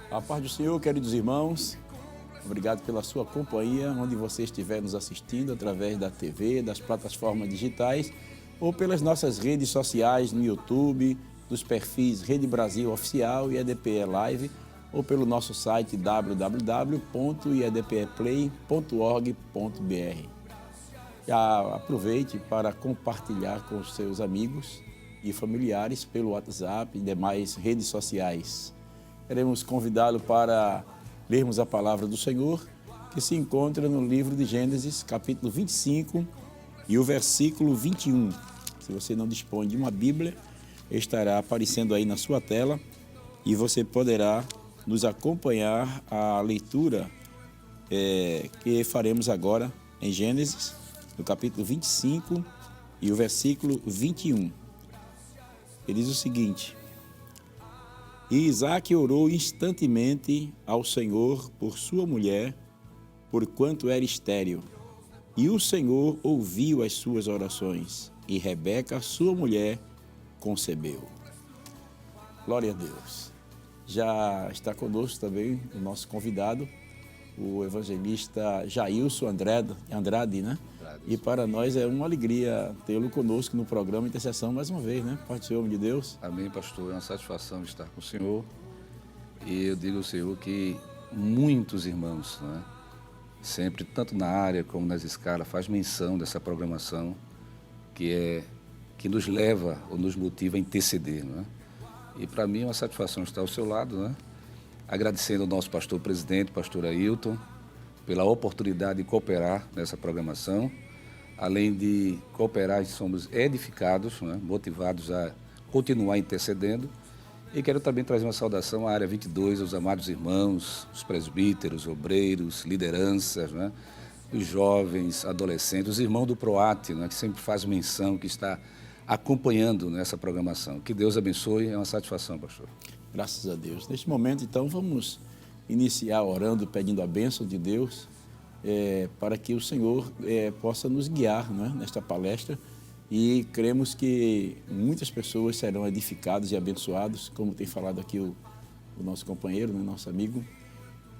A paz do Senhor, queridos irmãos, obrigado pela sua companhia, onde você estiver nos assistindo, através da TV, das plataformas digitais ou pelas nossas redes sociais no YouTube, dos perfis Rede Brasil Oficial e EDPE Live, ou pelo nosso site www.iedpeplay.org.br. Já aproveite para compartilhar com os seus amigos e familiares pelo WhatsApp e demais redes sociais. Queremos convidá-lo para lermos a palavra do Senhor, que se encontra no livro de Gênesis, capítulo 25 e o versículo 21. Se você não dispõe de uma Bíblia, estará aparecendo aí na sua tela e você poderá nos acompanhar a leitura que faremos agora em Gênesis, no capítulo 25 e o versículo 21. Ele diz o seguinte: E Isaque orou instantemente ao Senhor por sua mulher, porquanto era estéril. E o Senhor ouviu as suas orações, e Rebeca, sua mulher, concebeu. Glória a Deus. Já está conosco também o nosso convidado, o evangelista Jailson Andrade, né? E para nós é uma alegria tê-lo conosco no programa Intercessão mais uma vez, né? Pode ser, homem de Deus. Amém, pastor. É uma satisfação estar com o senhor. E eu digo ao senhor que muitos irmãos, né, sempre, tanto na área como nas escalas, faz menção dessa programação que nos leva ou nos motiva a interceder, né? E para mim é uma satisfação estar ao seu lado, né? Agradecendo ao nosso pastor presidente, pastor Ailton, pela oportunidade de cooperar nessa programação. Além de cooperar, somos edificados, né, motivados a continuar intercedendo. E quero também trazer uma saudação à área 22, aos amados irmãos, os presbíteros, obreiros, lideranças, né, os jovens, adolescentes, os irmãos do PROAT, né, que sempre faz menção, que está acompanhando nessa programação. Que Deus abençoe, é uma satisfação, pastor. Graças a Deus. Neste momento, então, vamos iniciar orando, pedindo a bênção de Deus, para que o Senhor possa nos guiar, né, nesta palestra, e cremos que muitas pessoas serão edificadas e abençoadas, como tem falado aqui o nosso companheiro, né, nosso amigo.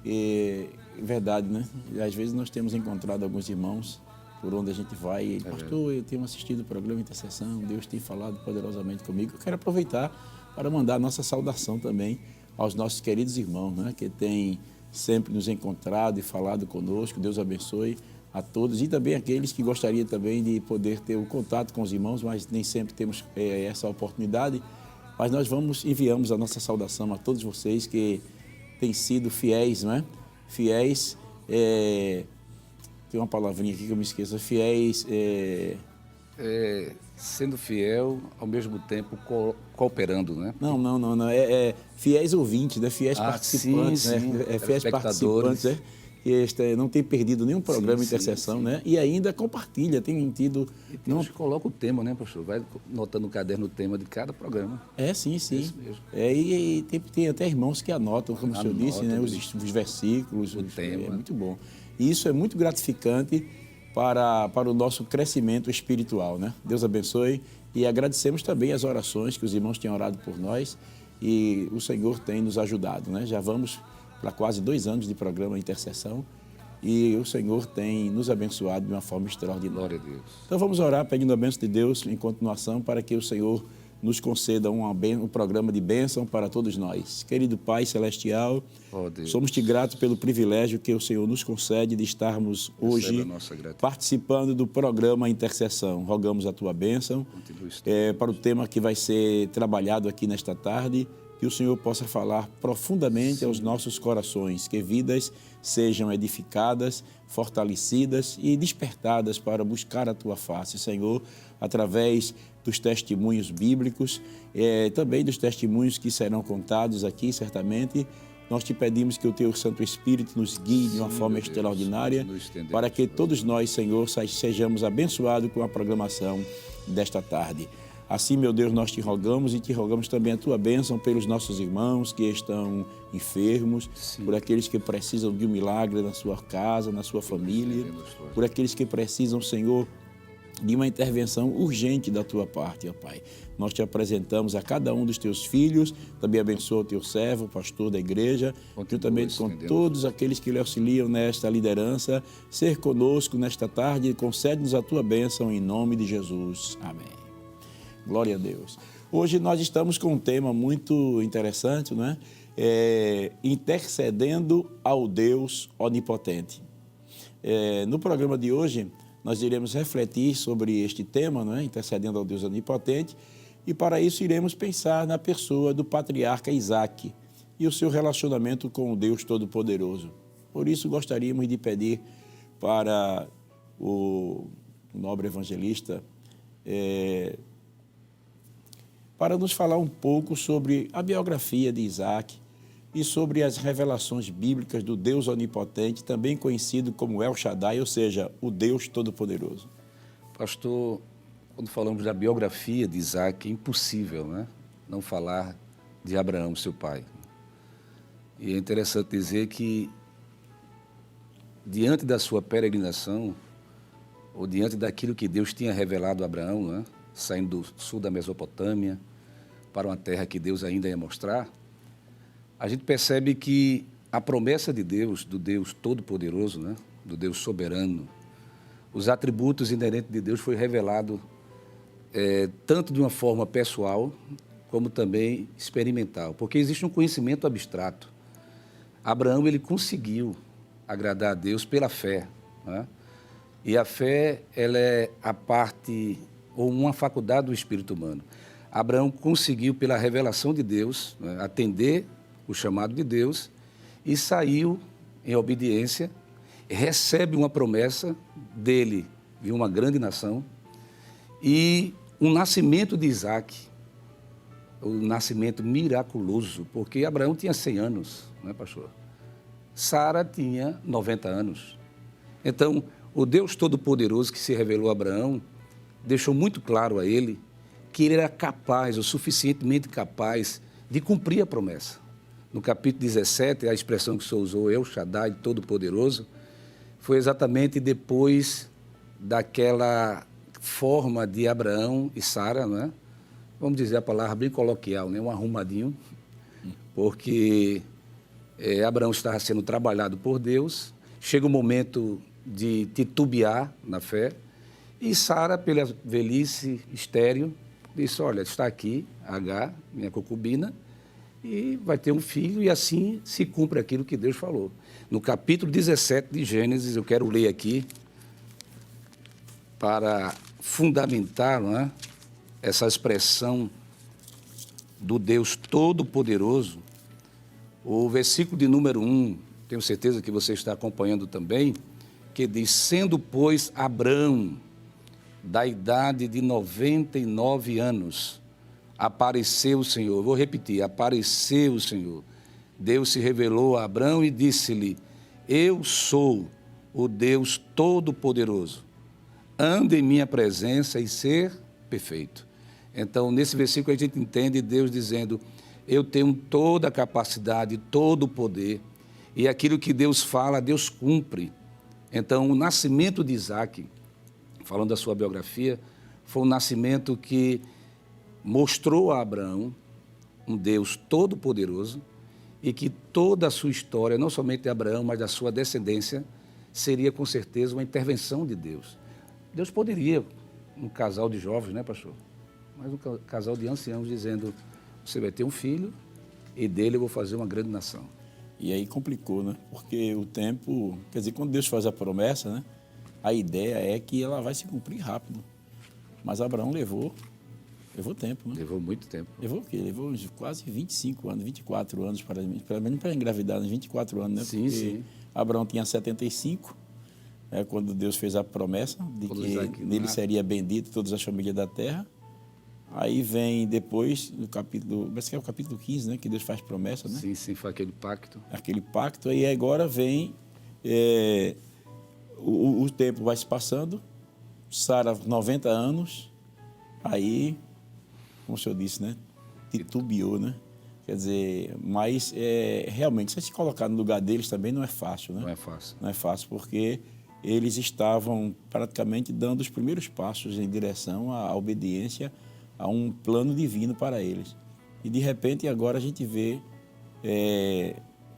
É verdade, né? Às vezes nós temos encontrado alguns irmãos por onde a gente vai e, pastor, eu tenho assistido o programa Intercessão, Deus tem falado poderosamente comigo. Eu quero aproveitar para mandar a nossa saudação também aos nossos queridos irmãos, né, que têm sempre nos encontrado e falado conosco. Deus abençoe a todos e também aqueles que gostariam também de poder ter o contato com os irmãos, mas nem sempre temos essa oportunidade. Mas nós enviamos a nossa saudação a todos vocês que têm sido fiéis, não é? Fiéis, tem uma palavrinha aqui que eu me esqueço, fiéis... Sendo fiel, ao mesmo tempo cooperando, né? Não. Fiéis ouvintes, né? Fiéis participantes, sim. Né? Fiéis participantes, que não tem perdido nenhum programa de intercessão, né? E ainda compartilha, tem tido... E tem que coloca o tema, né, pastor? Vai notando no caderno o tema de cada programa. Sim. É isso mesmo. E tem até irmãos que anotam, como o senhor disse, né? Os versículos, o tema. É muito bom. E isso é muito gratificante para o nosso crescimento espiritual, né? Deus abençoe e agradecemos também as orações que os irmãos têm orado por nós e o Senhor tem nos ajudado, né? Já vamos para quase 2 anos de programa Intercessão e o Senhor tem nos abençoado de uma forma extraordinária. Glória a Deus. Então vamos orar pedindo a bênção de Deus em continuação para que o Senhor nos conceda um programa de bênção para todos nós. Querido Pai Celestial, somos-te gratos pelo privilégio que o Senhor nos concede de estarmos hoje participando do programa Intercessão. Rogamos a tua bênção para o tema que vai ser trabalhado aqui nesta tarde, que o Senhor possa falar profundamente aos nossos corações, que vidas sejam edificadas, fortalecidas e despertadas para buscar a tua face, Senhor, através dos testemunhos bíblicos, também dos testemunhos que serão contados aqui, certamente. Nós te pedimos que o teu Santo Espírito nos guie de uma forma extraordinária, para que todos nós, Senhor, sejamos abençoados com a programação desta tarde. Assim, meu Deus, nós te rogamos e te rogamos também a tua bênção pelos nossos irmãos que estão enfermos, por aqueles que precisam de um milagre na sua casa, na sua família, por aqueles que precisam, Senhor, de uma intervenção urgente da tua parte, ó Pai. Nós te apresentamos a cada um dos teus filhos, também abençoa o teu servo, o pastor da igreja, juntamente com todos aqueles que lhe auxiliam nesta liderança, ser conosco nesta tarde e concede-nos a tua bênção em nome de Jesus. Amém. Glória a Deus. Hoje nós estamos com um tema muito interessante, não é? Intercedendo ao Deus Onipotente. No programa de hoje, nós iremos refletir sobre este tema, não é? Intercedendo ao Deus Onipotente, e para isso iremos pensar na pessoa do patriarca Isaac e o seu relacionamento com o Deus Todo-Poderoso. Por isso, gostaríamos de pedir para o nobre evangelista para nos falar um pouco sobre a biografia de Isaac e sobre as revelações bíblicas do Deus Onipotente, também conhecido como El Shaddai, ou seja, o Deus Todo-Poderoso. Pastor, quando falamos da biografia de Isaac, é impossível, né, não falar de Abraão, seu pai. E é interessante dizer que, diante da sua peregrinação, ou diante daquilo que Deus tinha revelado a Abraão, né, saindo do sul da Mesopotâmia para uma terra que Deus ainda ia mostrar, a gente percebe que a promessa de Deus, do Deus Todo-Poderoso, né, do Deus soberano, os atributos inerentes de Deus foi revelado tanto de uma forma pessoal como também experimental, porque existe um conhecimento abstrato. Abraão, ele conseguiu agradar a Deus pela fé, né? E a fé, ela é a parte ou uma faculdade do espírito humano. Abraão conseguiu, pela revelação de Deus, né, atender o chamado de Deus e saiu em obediência, recebe uma promessa dele de uma grande nação e um nascimento de Isaac, o nascimento miraculoso, porque Abraão tinha 100 anos, não é, pastor? Sara tinha 90 anos. Então, o Deus Todo-Poderoso que se revelou a Abraão deixou muito claro a ele que ele era capaz, o suficientemente capaz, de cumprir a promessa. No capítulo 17, a expressão que o Senhor usou, El Shaddai, Todo-Poderoso, foi exatamente depois daquela forma de Abraão e Sara, não é? Vamos dizer a palavra bem coloquial, né? Um arrumadinho, porque Abraão estava sendo trabalhado por Deus, chega o momento de titubear na fé, e Sara, pela velhice estéril, disse, olha, está aqui Agar, minha concubina, e vai ter um filho, e assim se cumpre aquilo que Deus falou. No capítulo 17 de Gênesis, eu quero ler aqui, para fundamentar, não é, essa expressão do Deus Todo-Poderoso, o versículo de número 1, tenho certeza que você está acompanhando também, que diz, sendo, pois, Abrão, da idade de 99 anos, apareceu o Senhor. Vou repetir, apareceu o Senhor. Deus se revelou a Abrão e disse-lhe, eu sou o Deus Todo-Poderoso. Ande em minha presença e ser perfeito. Então, nesse versículo a gente entende Deus dizendo, eu tenho toda a capacidade, todo o poder, e aquilo que Deus fala, Deus cumpre. Então, o nascimento de Isaac, falando da sua biografia, foi um nascimento que mostrou a Abraão um Deus todo-poderoso e que toda a sua história, não somente de Abraão, mas da sua descendência, seria com certeza uma intervenção de Deus. Deus poderia, um casal de jovens, né, pastor? Mas um casal de anciãos dizendo, você vai ter um filho e dele eu vou fazer uma grande nação. E aí complicou, né? Porque o tempo, quer dizer, quando Deus faz a promessa, né? A ideia é que ela vai se cumprir rápido. Mas Abraão levou tempo, né? Levou muito tempo. Levou o quê? Levou quase 25 anos, 24 anos, pelo menos para engravidar, 24 anos, né? Sim, porque sim. Abraão tinha 75, quando Deus fez a promessa de que nele seria bendito todas as famílias da terra. Aí vem depois, no capítulo, parece que é o capítulo 15, né? Que Deus faz promessa, né? Sim, sim, foi aquele pacto. Aquele pacto, aí agora vem, o tempo vai se passando, Sara, 90 anos, aí, como o senhor disse, né? Titubeou, né? Quer dizer, mas realmente, se a gente colocar no lugar deles também não é fácil, né? Não é fácil. Não é fácil, porque eles estavam praticamente dando os primeiros passos em direção à obediência a um plano divino para eles. E, de repente, agora a gente vê,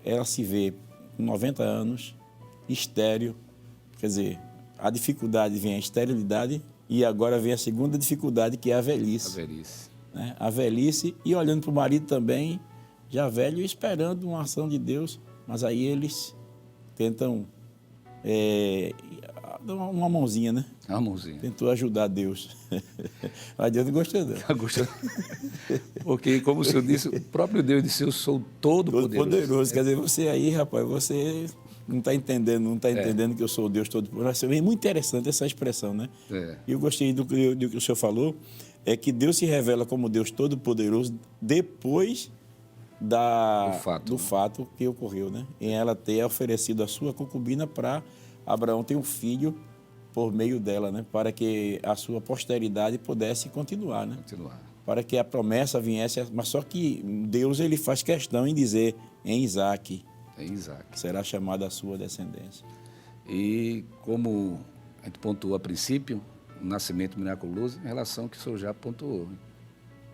ela se vê com 90 anos, estéril, quer dizer, a dificuldade vem a esterilidade e agora vem a segunda dificuldade, que é a velhice. A velhice. Né? A velhice e olhando para o marido também, já velho, esperando uma ação de Deus, mas aí eles tentam dar uma mãozinha, né? Uma mãozinha. Tentou ajudar Deus. Mas Deus não gostou, não. Tá gostando? Porque, como o senhor disse, o próprio Deus disse, eu sou todo-poderoso. Todo-poderoso. Quer dizer, você aí, rapaz, você não está entendendo que eu sou o Deus todo-poderoso. É muito interessante essa expressão, né? E eu gostei do que o senhor falou, é que Deus se revela como Deus todo-poderoso depois do fato que ocorreu, né? Em ela ter oferecido a sua concubina para Abraão ter um filho por meio dela, né? Para que a sua posteridade pudesse continuar, né? Para que a promessa viesse, mas só que Deus ele faz questão em dizer em Isaac será chamada a sua descendência. E como a gente pontuou a princípio, o nascimento miraculoso em relação ao que o senhor já pontuou.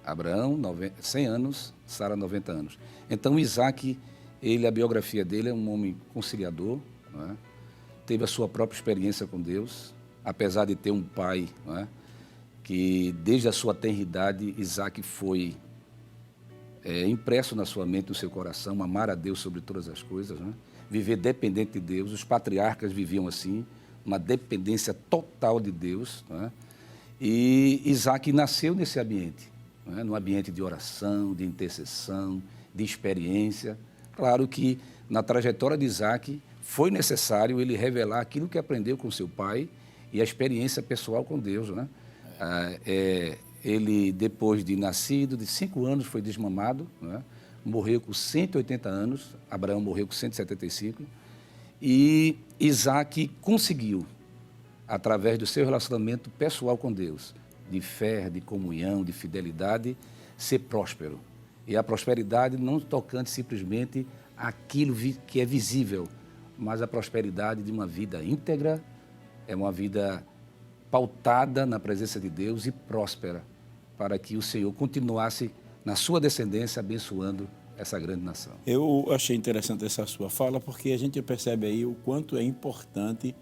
Abraão, 100 anos, Sara, 90 anos. Então, Isaac, a biografia dele é um homem conciliador, não é? Teve a sua própria experiência com Deus, apesar de ter um pai, não é? Que desde a sua tenridade, Isaac foi impresso na sua mente, no seu coração, amar a Deus sobre todas as coisas, não é? Viver dependente de Deus. Os patriarcas viviam assim, uma dependência total de Deus, não é? E Isaac nasceu nesse ambiente, não é? Num ambiente de oração, de intercessão, de experiência. Claro que na trajetória de Isaac foi necessário ele revelar aquilo que aprendeu com seu pai e a experiência pessoal com Deus, né? Ele, depois de nascido, de 5 anos, foi desmamado, né? Morreu com 180 anos, Abraão morreu com 175, e Isaac conseguiu, através do seu relacionamento pessoal com Deus, de fé, de comunhão, de fidelidade, ser próspero. E a prosperidade não tocante simplesmente aquilo que é visível, mas a prosperidade de uma vida íntegra, é uma vida pautada na presença de Deus e próspera, para que o Senhor continuasse na sua descendência abençoando essa grande nação. Eu achei interessante essa sua fala, porque a gente percebe aí o quanto é importante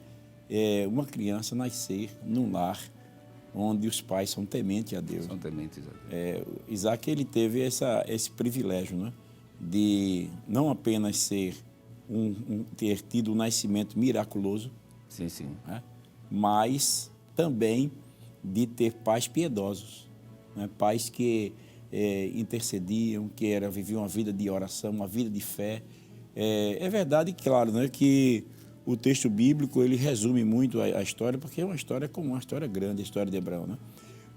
uma criança nascer num lar onde os pais são tementes a Deus. São tementes a Deus. Isaac, ele teve esse privilégio, né, de não apenas ter tido um nascimento miraculoso, sim, sim, né, mas também de ter pais piedosos, né, pais que intercediam, que viviam uma vida de oração, uma vida de fé. É verdade, claro, né, que o texto bíblico ele resume muito a história, porque é uma história comum, uma história grande, a história de Abraão, né?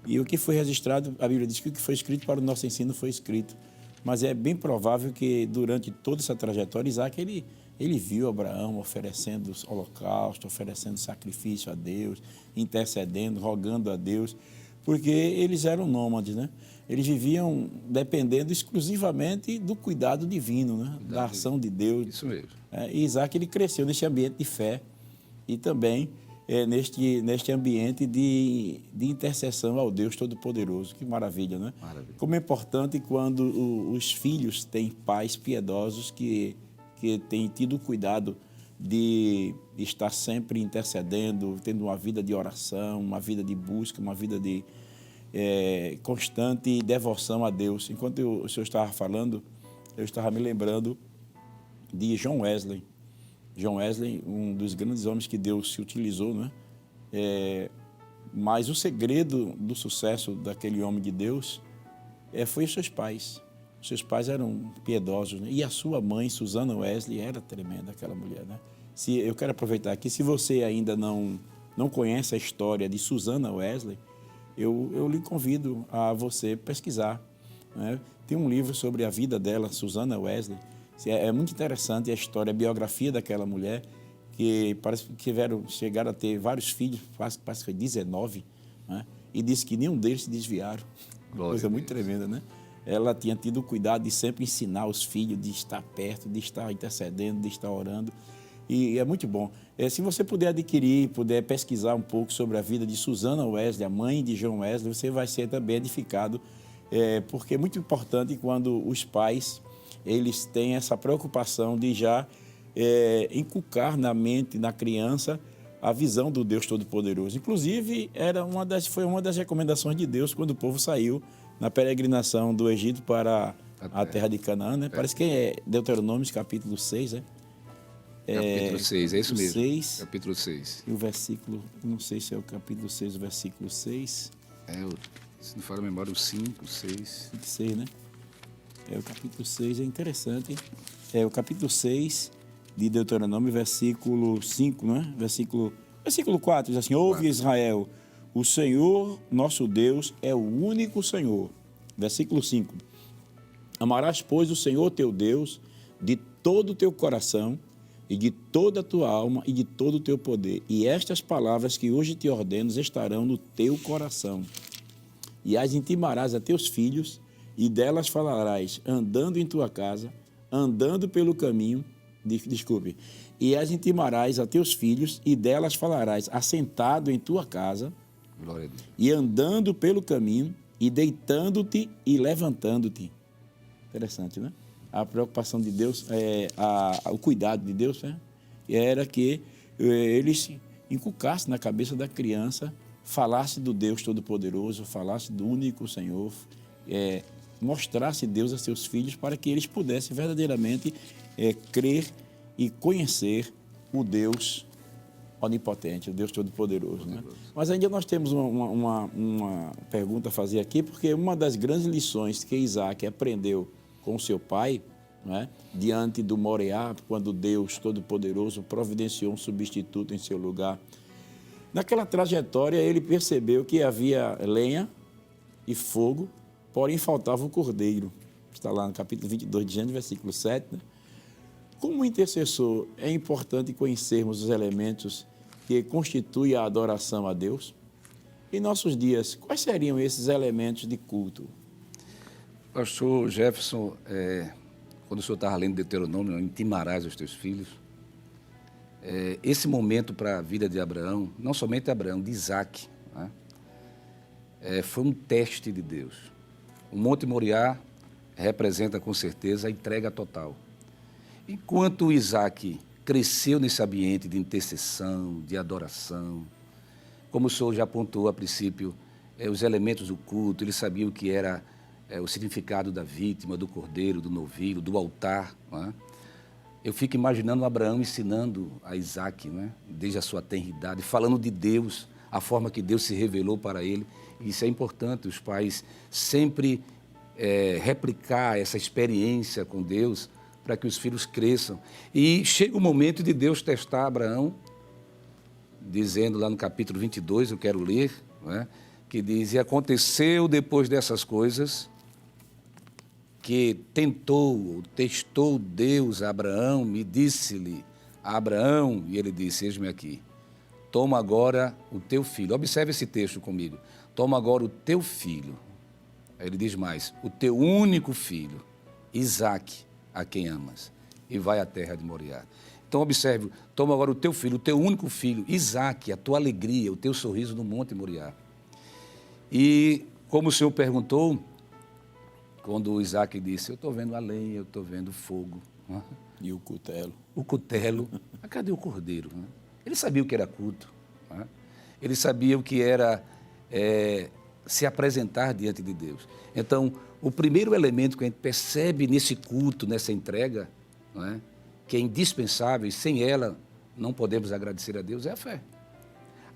E o que foi registrado, a Bíblia diz que o que foi escrito para o nosso ensino foi escrito. Mas é bem provável que durante toda essa trajetória, Isaac, ele viu Abraão oferecendo holocausto, oferecendo sacrifício a Deus, intercedendo, rogando a Deus, porque eles eram nômades, né? Eles viviam dependendo exclusivamente do cuidado divino, né? Da ação de Deus. Isso mesmo. E Isaac, ele cresceu nesse ambiente de fé e também neste ambiente de intercessão ao Deus Todo-Poderoso. Que maravilha, né? Maravilha. Como é importante quando os filhos têm pais piedosos que têm tido cuidado de estar sempre intercedendo, tendo uma vida de oração, uma vida de busca, uma vida de constante devoção a Deus. Enquanto o senhor estava falando, eu estava me lembrando de John Wesley. John Wesley, um dos grandes homens que Deus se utilizou, né? Mas o segredo do sucesso daquele homem de Deus foi os seus pais. Os seus pais eram piedosos, né? E a sua mãe, Susana Wesley, era tremenda, aquela mulher, né? Eu quero aproveitar aqui, se você ainda não conhece a história de Susana Wesley, eu lhe convido a você pesquisar, né? Tem um livro sobre a vida dela, Susana Wesley. É muito interessante a história, a biografia daquela mulher, que parece que chegaram a ter vários filhos, parece que foi 19, né? E disse que nenhum deles se desviaram. Coisa muito tremenda, né? Ela tinha tido o cuidado de sempre ensinar os filhos, de estar perto, de estar intercedendo, de estar orando. E é muito bom. Se você puder adquirir, puder pesquisar um pouco sobre a vida de Susana Wesley, a mãe de John Wesley, você vai ser também edificado, porque é muito importante quando os pais eles têm essa preocupação de já inculcar na mente, na criança, a visão do Deus Todo-Poderoso. Inclusive, foi uma das recomendações de Deus quando o povo saiu na peregrinação do Egito para a terra de Canaã, né? Parece que é Deuteronômio, capítulo 6, né? Capítulo 6, é isso mesmo. 6, capítulo 6. E o versículo, não sei se é o capítulo 6, o versículo 6. Se não for a memória, o 5, 6. 6, né? O capítulo 6 é interessante. É o capítulo 6 de Deuteronômio, versículo 5, não é? Versículo 4, diz assim: Ouve Israel, o Senhor nosso Deus é o único Senhor. Versículo 5. Amarás, pois, o Senhor teu Deus de todo o teu coração e de toda a tua alma e de todo o teu poder. E estas palavras que hoje te ordeno estarão no teu coração. E as intimarás a teus filhos, e delas falarás andando em tua casa, andando pelo caminho. E as intimarás a teus filhos, e delas falarás assentado em tua casa, glória a Deus, e andando pelo caminho, e deitando-te e levantando-te. Interessante, né? A preocupação de Deus, o cuidado de Deus, né? Era que eles inculcassem na cabeça da criança, falasse do Deus Todo-Poderoso, falasse do único Senhor, mostrasse Deus a seus filhos para que eles pudessem verdadeiramente crer e conhecer o Deus onipotente, o Deus Todo-Poderoso. Né? Mas ainda nós temos uma pergunta a fazer aqui, porque uma das grandes lições que Isaac aprendeu com seu pai, né, diante do Moriá, quando Deus Todo-Poderoso providenciou um substituto em seu lugar. Naquela trajetória, ele percebeu que havia lenha e fogo, porém faltava o cordeiro. Está lá no capítulo 22 de Gênesis, versículo 7. Né? Como intercessor, é importante conhecermos os elementos que constituem a adoração a Deus. Em nossos dias, quais seriam esses elementos de culto? Pastor Jefferson, quando o senhor estava lendo Deuteronômio, intimarás os teus filhos, esse momento para a vida de Abraão, não somente Abraão, de Isaac, né? Foi um teste de Deus. O Monte Moriá representa com certeza a entrega total. Enquanto Isaac cresceu nesse ambiente de intercessão, de adoração, como o senhor já apontou a princípio, os elementos do culto, ele sabia o que era o significado da vítima, do cordeiro, do novilho, do altar. Né? Eu fico imaginando Abraão ensinando a Isaac, né? Desde a sua tenridade, falando de Deus, a forma que Deus se revelou para ele. E isso é importante, os pais sempre replicar essa experiência com Deus para que os filhos cresçam. E chega o momento de Deus testar Abraão, dizendo lá no capítulo 22, eu quero ler, né? Que diz: E aconteceu depois dessas coisas que testou Deus a Abraão e disse-lhe a Abraão, e ele disse: Eis-me aqui, toma agora o teu filho. Observe esse texto comigo. Toma agora o teu filho. Aí ele diz mais: o teu único filho, Isaque, a quem amas, e vai à terra de Moriá. Então observe, toma agora o teu filho, o teu único filho, Isaque, a tua alegria, o teu sorriso no Monte Moriá. E como o senhor perguntou, quando Isaac disse: eu estou vendo a lenha, eu estou vendo o fogo. Né? E o cutelo. O cutelo. Mas cadê o cordeiro? Né? Ele sabia o que era culto. Né? Ele sabia o que era se apresentar diante de Deus. Então, o primeiro elemento que a gente percebe nesse culto, nessa entrega, né, que é indispensável, e sem ela não podemos agradecer a Deus, é a fé.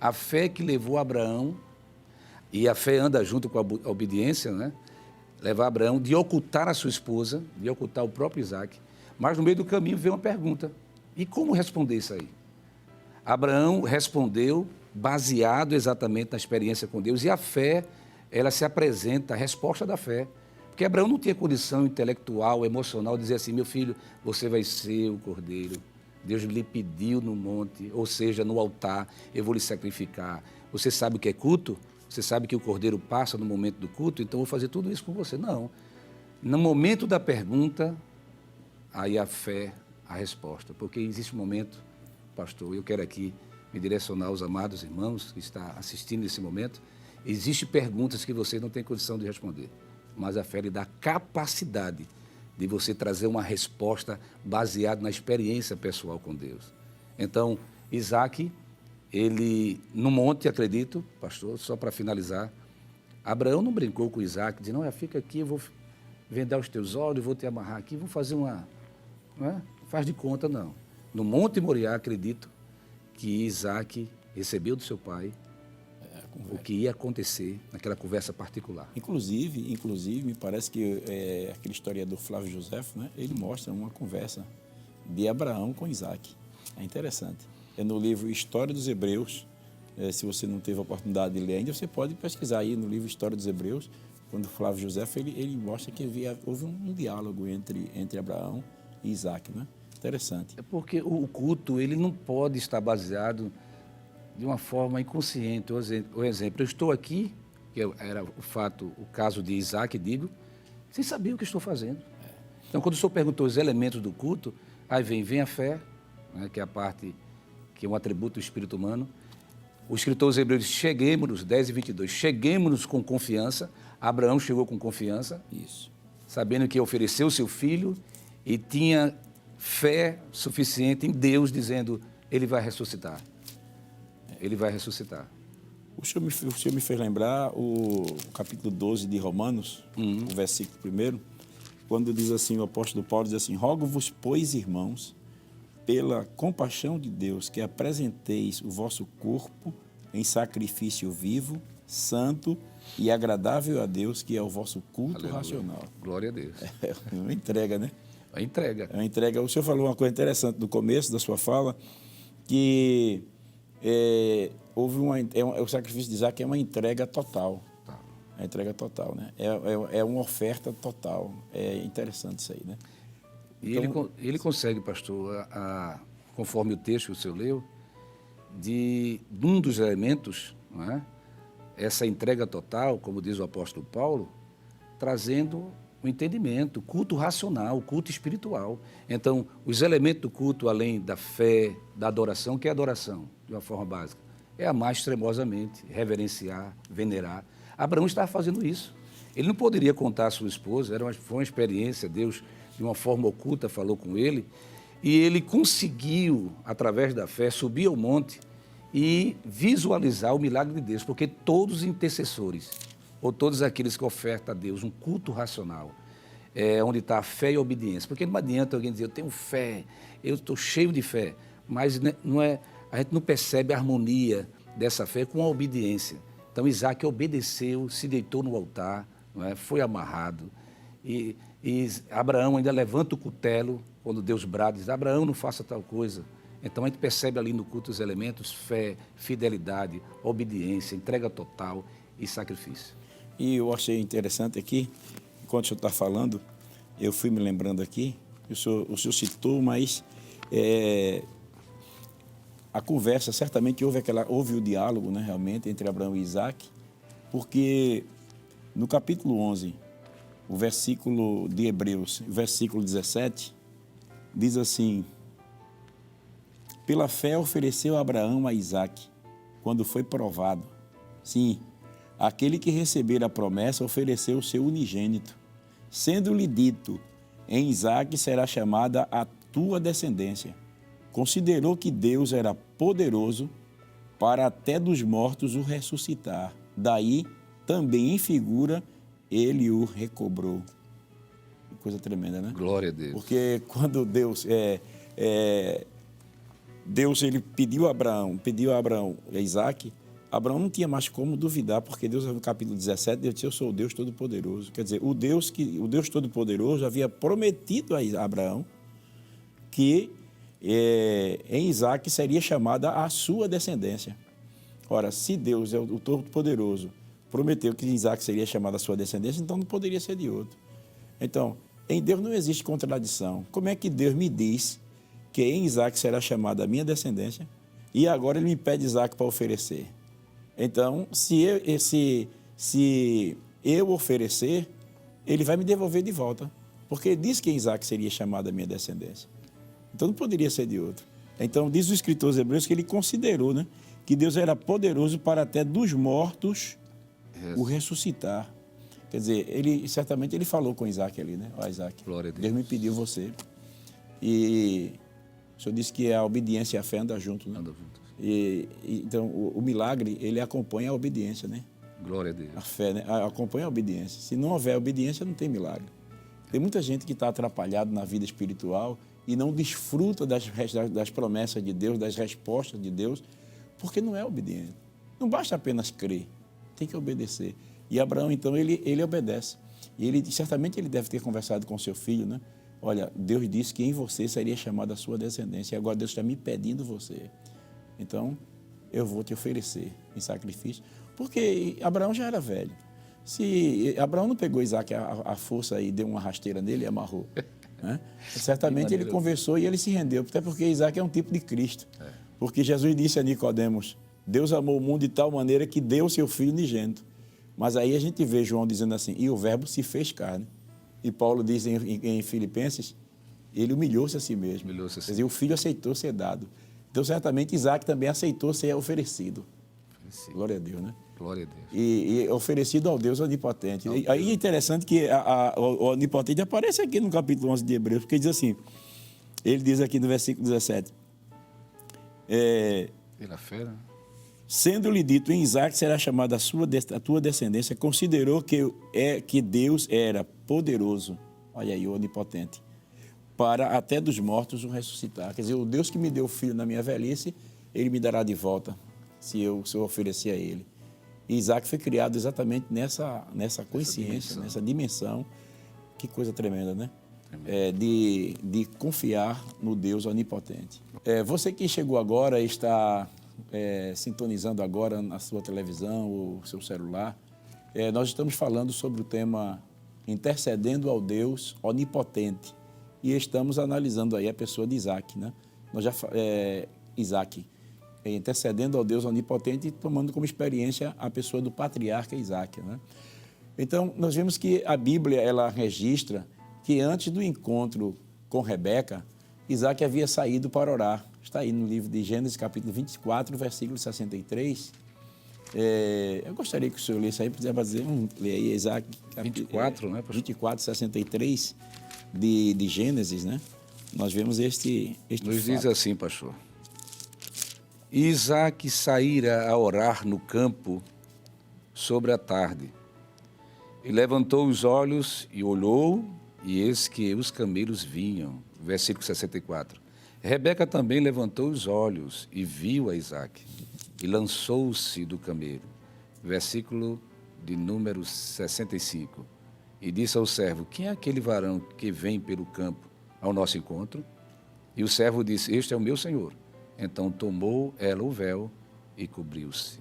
A fé que levou Abraão, e a fé anda junto com a obediência, né? Levar Abraão de ocultar a sua esposa, de ocultar o próprio Isaac, mas no meio do caminho veio uma pergunta: e como responder isso aí? Abraão respondeu baseado exatamente na experiência com Deus, e a fé, ela se apresenta, a resposta da fé, porque Abraão não tinha condição intelectual, emocional, de dizer assim: meu filho, você vai ser o cordeiro, Deus lhe pediu no monte, ou seja, no altar, eu vou lhe sacrificar. Você sabe o que é culto? Você sabe que o cordeiro passa no momento do culto, então eu vou fazer tudo isso por você. Não. No momento da pergunta, aí a fé, a resposta. Porque existe um momento pastor, eu quero aqui me direcionar aos amados irmãos que estão assistindo nesse momento. Existem perguntas que você não tem condição de responder, mas a fé lhe dá capacidade de você trazer uma resposta baseada na experiência pessoal com Deus. Então, Isaac, ele, no monte, acredito, pastor, só para finalizar, Abraão não brincou com Isaac, disse, não, fica aqui, eu vou vendar os teus olhos, vou te amarrar aqui, vou fazer uma... Não é? Faz de conta, não. No Monte Moriá, acredito que Isaac recebeu do seu pai o que ia acontecer naquela conversa particular. Inclusive, me parece que aquele historiador Flávio Josefo, né, ele mostra uma conversa de Abraão com Isaac. É interessante. É no livro História dos Hebreus. Se você não teve a oportunidade de ler ainda, você pode pesquisar aí no livro História dos Hebreus, quando Flávio Josefo ele mostra que houve um diálogo entre Abraão e Isaac, né? Interessante. É porque o culto ele não pode estar baseado de uma forma inconsciente. O exemplo, eu estou aqui, que era o caso de Isaac, digo, sem saber o que estou fazendo. Então, quando o senhor perguntou os elementos do culto, aí vem a fé, né, que é a parte, que é um atributo do espírito humano. O escritor aos Hebreus diz, cheguemos, 10 e 22, cheguemos com confiança. Abraão chegou com confiança, Isso. sabendo que ofereceu seu filho e tinha fé suficiente em Deus, dizendo, ele vai ressuscitar. Ele vai ressuscitar. O senhor me fez lembrar o capítulo 12 de Romanos, o versículo 1, quando diz assim, o apóstolo Paulo diz assim, rogo-vos, pois, irmãos, pela compaixão de Deus, que apresenteis o vosso corpo em sacrifício vivo, santo e agradável a Deus, que é o vosso culto Aleluia. Racional. Glória a Deus. É uma entrega, né? A entrega. É uma entrega. O senhor falou uma coisa interessante no começo da sua fala, que houve o sacrifício de Isaac é uma entrega total. É entrega total, né? É uma oferta total. É interessante isso aí, né? E então, ele consegue, pastor, conforme o texto que o senhor leu, de um dos elementos, não é? Essa entrega total, como diz o apóstolo Paulo, trazendo o entendimento, o culto racional, o culto espiritual. Então, os elementos do culto, além da fé, da adoração, que é adoração, de uma forma básica, é amar extremosamente, reverenciar, venerar. Abraão estava fazendo isso. Ele não poderia contar a sua esposa, foi uma experiência, Deus, de uma forma oculta, falou com ele, e ele conseguiu, através da fé, subir ao monte e visualizar o milagre de Deus, porque todos os intercessores, ou todos aqueles que ofertam a Deus um culto racional, onde está a fé e a obediência. Porque não adianta alguém dizer, eu tenho fé, eu estou cheio de fé, mas a gente não percebe a harmonia dessa fé com a obediência. Então, Isaac obedeceu, se deitou no altar, não é? Foi amarrado, e Abraão ainda levanta o cutelo, quando Deus brada, diz, Abraão, não faça tal coisa. Então, a gente percebe ali no culto os elementos, fé, fidelidade, obediência, entrega total e sacrifício. E eu achei interessante aqui, enquanto o senhor está falando, eu fui me lembrando aqui, o senhor citou, mas a conversa, certamente houve o diálogo, né, realmente, entre Abraão e Isaac, porque no capítulo 11, o versículo de Hebreus, versículo 17, diz assim, pela fé ofereceu Abraão a Isaac, quando foi provado. Sim, aquele que receber a promessa ofereceu o seu unigênito, sendo-lhe dito, em Isaac será chamada a tua descendência. Considerou que Deus era poderoso para até dos mortos o ressuscitar. Daí, também em figura, ele o recobrou. Que coisa tremenda, né? Glória a Deus. Porque quando Deus ele pediu a Abraão, a Isaac, Abraão não tinha mais como duvidar, porque Deus, no capítulo 17, Deus disse, eu sou o Deus Todo-Poderoso. Quer dizer, o Deus Todo-Poderoso havia prometido a Abraão que em Isaac seria chamada a sua descendência. Ora, se Deus é o Todo-Poderoso, prometeu que Isaac seria chamada a sua descendência, então não poderia ser de outro. Então, em Deus não existe contradição. Como é que Deus me diz que em Isaac será chamada a minha descendência e agora ele me pede Isaac para oferecer? Então, se eu oferecer, ele vai me devolver de volta, porque ele disse que em Isaac seria chamada a minha descendência. Então não poderia ser de outro. Então, diz o escritor aos Hebreus que ele considerou, né, que Deus era poderoso para até dos mortos o ressuscitar. Quer dizer, certamente ele falou com Isaac ali, né? Ó, Isaac, Glória a Deus. Deus me pediu você. E o senhor disse que a obediência e a fé andam juntos, né? Andam juntos. Então, o milagre, ele acompanha a obediência, né? Glória a Deus. A fé, né? Acompanha a obediência. Se não houver obediência, não tem milagre. Tem muita gente que está atrapalhada na vida espiritual e não desfruta das promessas de Deus, das respostas de Deus, porque não é obediente. Não basta apenas crer, tem que obedecer. E Abraão, então, ele obedece. E certamente ele deve ter conversado com seu filho, né? Olha, Deus disse que em você seria chamada a sua descendência, e agora Deus está me pedindo você. Então, eu vou te oferecer em sacrifício. Porque Abraão já era velho. Se Abraão não pegou Isaac a força e deu uma rasteira nele e amarrou, né? Certamente ele conversou e ele se rendeu, até porque Isaac é um tipo de Cristo. Porque Jesus disse a Nicodemos, Deus amou o mundo de tal maneira que deu o seu Filho unigênito. Mas aí a gente vê João dizendo assim, e o verbo se fez carne. E Paulo diz em Filipenses, ele humilhou-se a si mesmo. Humilhou-se a si. Quer dizer, o filho aceitou ser dado. Então, certamente, Isaac também aceitou ser oferecido. Glória a Deus, né? Glória a Deus. E oferecido ao Deus onipotente. Aí é interessante que o onipotente aparece aqui no capítulo 11 de Hebreus, porque diz assim, ele diz aqui no versículo 17, Pela fé, né? sendo-lhe dito, em Isaac será chamada a tua descendência, considerou que Deus era poderoso, olha aí, o onipotente, para até dos mortos o ressuscitar. Quer dizer, o Deus que me deu o filho na minha velhice, ele me dará de volta, se eu oferecer a ele. E Isaac foi criado exatamente nessa consciência, nessa dimensão. Que coisa tremenda, né? De confiar no Deus onipotente. Você que chegou agora e está sintonizando agora na sua televisão ou seu celular, nós estamos falando sobre o tema intercedendo ao Deus onipotente. E estamos analisando aí a pessoa de Isaac, né? Isaac, intercedendo ao Deus onipotente e tomando como experiência a pessoa do patriarca Isaac, né? Então, nós vemos que a Bíblia, ela registra que antes do encontro com Rebeca, Isaac havia saído para orar. Está aí no livro de Gênesis, capítulo 24, versículo 63. Eu gostaria que o senhor lesse aí, para dizer, lê aí, Isaac. 24, né, pastor? 24, 63 de Gênesis, né? Nós vemos este Nos diz fato. assim, pastor. Isaac saíra a orar no campo sobre a tarde. E levantou os olhos e olhou, e eis que os camelos vinham. Versículo 64. Rebeca também levantou os olhos e viu a Isaac, e lançou-se do camelo. Versículo de número 65. E disse ao servo, quem é aquele varão que vem pelo campo ao nosso encontro? E o servo disse, este é o meu senhor. Então tomou ela o véu e cobriu-se.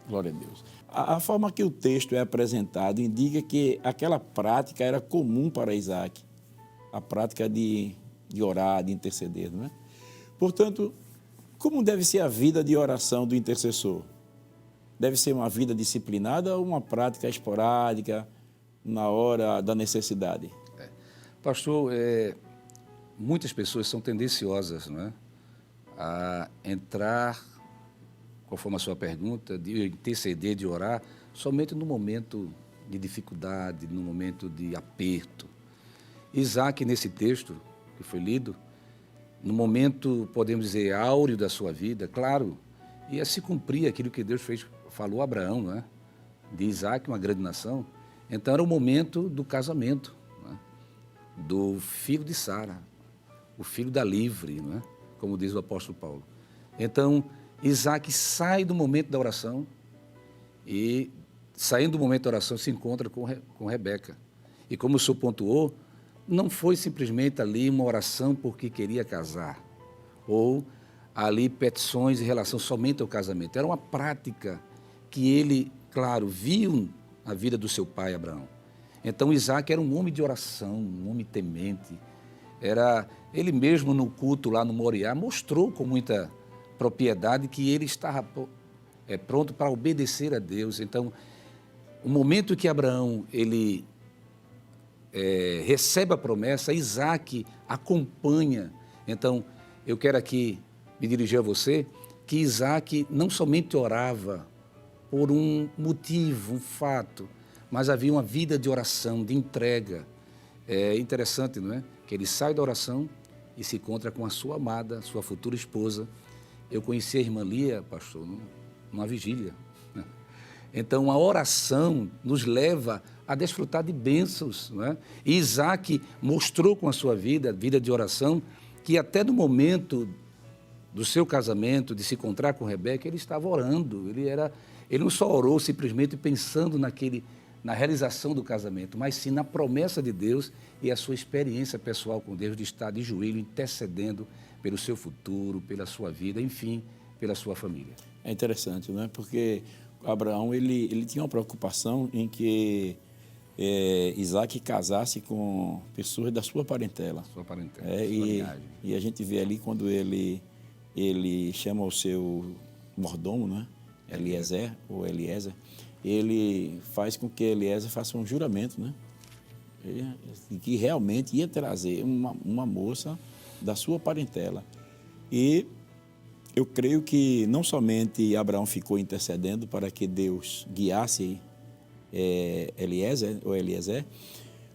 Glória a Deus. A forma que o texto é apresentado indica que aquela prática era comum para Isaac. A prática de orar, de interceder, não é? Portanto, como deve ser a vida de oração do intercessor? Deve ser uma vida disciplinada ou uma prática esporádica na hora da necessidade? Pastor, muitas pessoas são tendenciosas, não é? A entrar, conforme a sua pergunta, de interceder, de orar, somente no momento de dificuldade, no momento de aperto. Isaac, nesse texto que foi lido, no momento, podemos dizer, áureo da sua vida, claro, ia se cumprir aquilo que Deus falou a Abraão, não é? De Isaac, uma grande nação. Então, era o momento do casamento, não é? Do filho de Sara, o filho da livre, não é? Como diz o apóstolo Paulo. Então, Isaac sai do momento da oração e, saindo do momento da oração, se encontra com Rebeca. E como o senhor pontuou, não foi simplesmente ali uma oração porque queria casar, ou ali petições em relação somente ao casamento. Era uma prática que ele, claro, viu na vida do seu pai, Abraão. Então, Isaac era um homem de oração, um homem temente. Ele mesmo no culto lá no Moriá mostrou com muita propriedade que ele estava pronto para obedecer a Deus. Então, o momento que Abraão ele recebe a promessa, Isaac acompanha. Então, eu quero aqui me dirigir a você, que Isaac não somente orava por um motivo, um fato, mas havia uma vida de oração, de entrega. É interessante, não é? Que ele sai da oração e se encontra com a sua amada, sua futura esposa. Eu conheci a irmã Lia, pastor, numa vigília. Então, a oração nos leva a desfrutar de bênçãos, não é? E Isaac mostrou com a sua vida de oração, que até no momento do seu casamento, de se encontrar com Rebeca, ele estava orando. Ele não só orou simplesmente pensando na realização do casamento, mas sim na promessa de Deus e a sua experiência pessoal com Deus, de estar de joelho intercedendo pelo seu futuro, pela sua vida, enfim, pela sua família. É interessante, né? Porque Abraão ele tinha uma preocupação em que Isaac casasse com pessoas da sua parentela. Sua parentela, e a gente vê ali quando ele chama o seu mordomo, né? Eliezer, ele faz com que Eliezer faça um juramento, né? Que realmente ia trazer uma moça da sua parentela. E eu creio que não somente Abraão ficou intercedendo para que Deus guiasse Eliezer,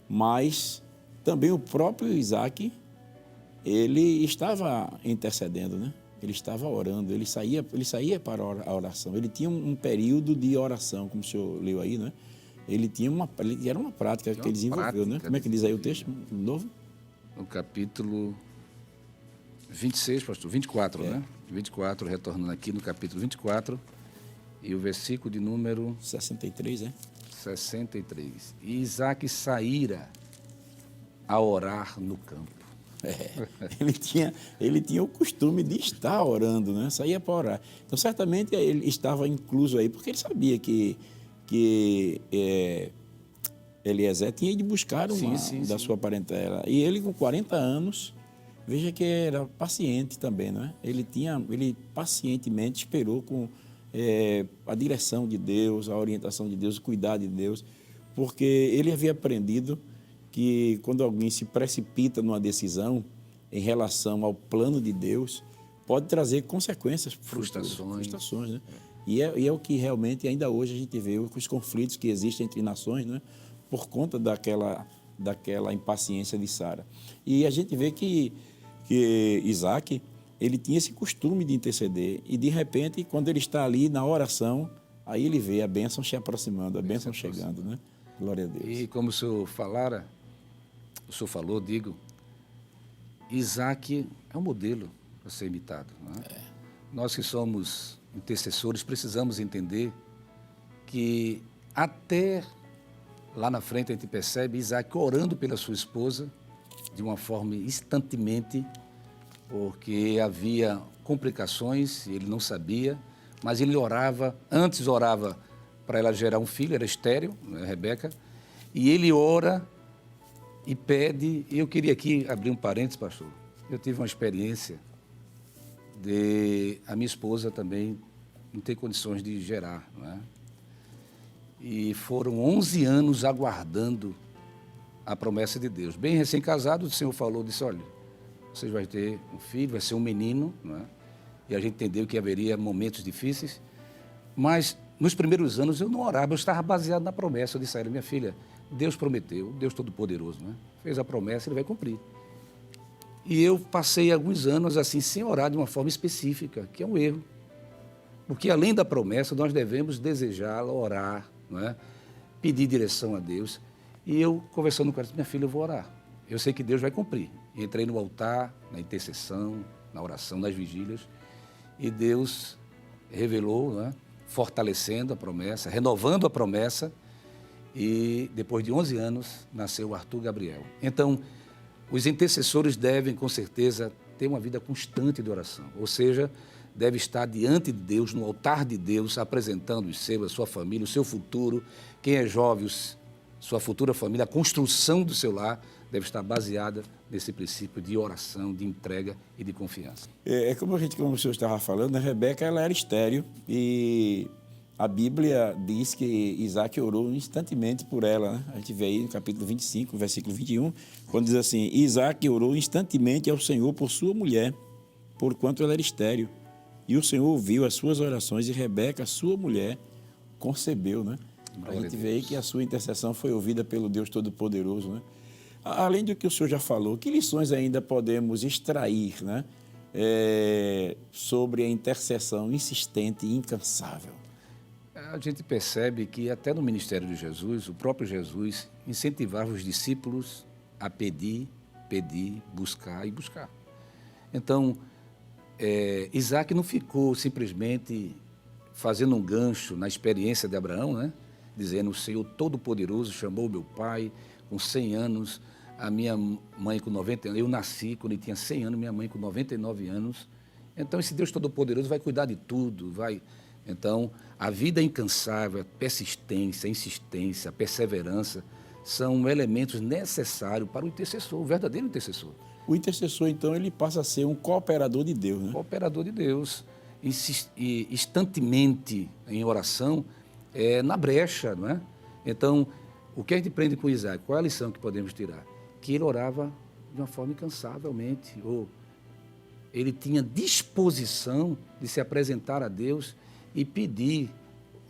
mas também o próprio Isaac, ele estava intercedendo, né? Ele estava orando, ele saía para a oração. Ele tinha um período de oração, como o senhor leu aí, né? Era uma prática que ele desenvolveu, né? Como é que diz aí o texto novo? No capítulo 26, pastor, 24, né? 24, retornando aqui no capítulo 24, e o versículo de número 63, né? 63. E Isaac saíra a orar no campo. Ele tinha o costume de estar orando, né? Saía para orar. Então, certamente, ele estava incluso aí, porque ele sabia que Eliezer tinha ido buscar da sua parentela. E ele, com 40 anos, veja que era paciente também, não é? Ele pacientemente esperou com a direção de Deus, a orientação de Deus, o cuidado de Deus, porque ele havia aprendido que quando alguém se precipita numa decisão em relação ao plano de Deus, pode trazer consequências, frustrações, né? E é o que realmente ainda hoje a gente vê os conflitos que existem entre nações, né? Por conta daquela impaciência de Sara. E a gente vê que Isaac, ele tinha esse costume de interceder e, de repente, quando ele está ali na oração, aí ele vê a bênção se aproximando, a bênção chegando, né? Glória a Deus. E como o senhor falou, Isaac é um modelo a ser imitado, não é? Nós que somos intercessores precisamos entender que até lá na frente a gente percebe Isaac orando pela sua esposa de uma forma instantemente, porque havia complicações, ele não sabia, mas ele antes orava para ela gerar um filho, era estéril, né, Rebeca, e ele ora e pede. Eu queria aqui abrir um parênteses, pastor. Eu tive uma experiência de a minha esposa também não ter condições de gerar, não é? E foram 11 anos aguardando a promessa de Deus. Bem recém-casado, o Senhor falou, disse, olha, você vai ter um filho, vai ser um menino, não é? E a gente entendeu que haveria momentos difíceis, mas nos primeiros anos eu não orava, eu estava baseado na promessa. Eu disse a ela, minha filha, Deus prometeu, Deus Todo-Poderoso, né? Fez a promessa, Ele vai cumprir. E eu passei alguns anos assim, sem orar de uma forma específica, que é um erro. Porque além da promessa, nós devemos desejá-la, orar, não é? Pedir direção a Deus. E eu, conversando com ela, disse, minha filha, eu vou orar. Eu sei que Deus vai cumprir. Entrei no altar, na intercessão, na oração, nas vigílias, e Deus revelou, não é? Fortalecendo a promessa, renovando a promessa, e depois de 11 anos nasceu Arthur Gabriel. Então, os intercessores devem, com certeza, ter uma vida constante de oração, ou seja, deve estar diante de Deus, no altar de Deus, apresentando os seus, a sua família, o seu futuro. Quem é jovem, sua futura família, a construção do seu lar deve estar baseada nesse princípio de oração, de entrega e de confiança. Como o senhor estava falando, a Rebeca ela era estéril e a Bíblia diz que Isaac orou instantemente por ela, né? A gente vê aí no capítulo 25, versículo 21, quando diz assim, Isaac orou instantemente ao Senhor por sua mulher, porquanto ela era estéril. E o Senhor ouviu as suas orações e Rebeca, sua mulher, concebeu, né? A gente vê aí que a sua intercessão foi ouvida pelo Deus Todo-Poderoso, né? Além do que o senhor já falou, que lições ainda podemos extrair, né? Sobre a intercessão insistente e incansável? A gente percebe que até no ministério de Jesus, o próprio Jesus incentivava os discípulos a pedir, pedir, buscar e buscar. Então, Isaac não ficou simplesmente fazendo um gancho na experiência de Abraão, né? Dizendo, o Senhor Todo-Poderoso chamou meu pai com 100 anos, a minha mãe com 90 anos, eu nasci quando ele tinha 100 anos, minha mãe com 99 anos. Então, esse Deus Todo-Poderoso vai cuidar de tudo, vai... Então, a vida incansável, a persistência, a insistência, a perseverança são elementos necessários para o intercessor, o verdadeiro intercessor. O intercessor, então, ele passa a ser um cooperador de Deus, né? Cooperador de Deus, instantemente em oração, na brecha, não é? Então, o que a gente aprende com Isaac? Qual é a lição que podemos tirar? Que ele orava de uma forma incansavelmente, ou ele tinha disposição de se apresentar a Deus e pedir.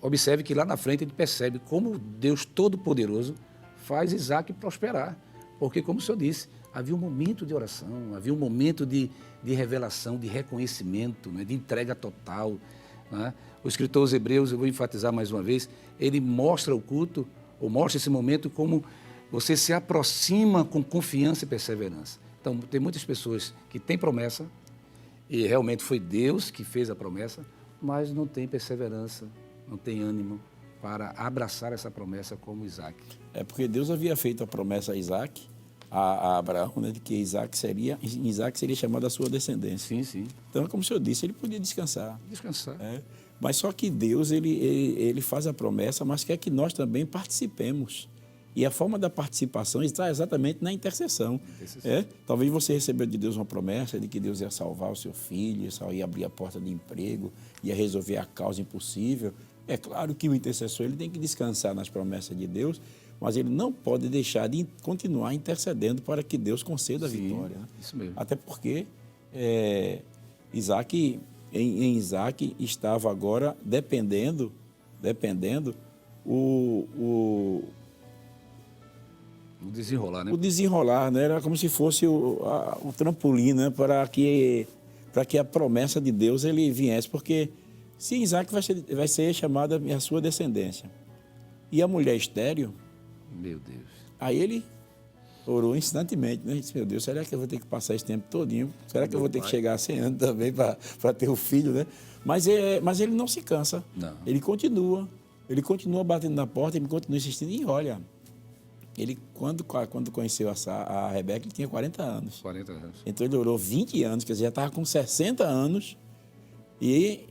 Observe que lá na frente ele percebe como Deus Todo-Poderoso faz Isaac prosperar. Porque, como o senhor disse, havia um momento de oração, havia um momento de revelação, de reconhecimento, né, de entrega total. Né? O escritor aos Hebreus, eu vou enfatizar mais uma vez, ele mostra o culto, ou mostra esse momento como você se aproxima com confiança e perseverança. Então, tem muitas pessoas que têm promessa, e realmente foi Deus que fez a promessa, mas não tem perseverança, não tem ânimo para abraçar essa promessa como Isaac. É porque Deus havia feito a promessa a Isaac, a Abraão, né, de que Isaac seria chamado a sua descendência. Sim, sim. Então, como o senhor disse, ele podia descansar. Descansar. Mas só que Deus, ele faz a promessa, mas quer que nós também participemos. E a forma da participação está exatamente na intercessão. Talvez você recebeu de Deus uma promessa de que Deus ia salvar o seu filho, ia abrir a porta de emprego, ia resolver a causa impossível. É claro que o intercessor ele tem que descansar nas promessas de Deus, mas ele não pode deixar de continuar intercedendo para que Deus conceda a vitória. Né? Isso mesmo. Até porque Isaac, em Isaac estava agora dependendo o desenrolar, né? O desenrolar, né? Era como se fosse o trampolim, né? Para que a promessa de Deus ele viesse, porque se Isaac vai ser chamada a sua descendência e a mulher estéril, meu Deus, aí ele orou instantemente, né? Disse, meu Deus, será que eu vou ter que passar esse tempo todinho? Será que eu vou ter que chegar a 100 anos também para ter o filho, né? Mas ele não se cansa. Não. Ele continua batendo na porta, ele continua insistindo. E olha, ele, quando conheceu a Rebeca, ele tinha 40 anos. 40 anos. Então, ele orou 20 anos, quer dizer, já estava com 60 anos e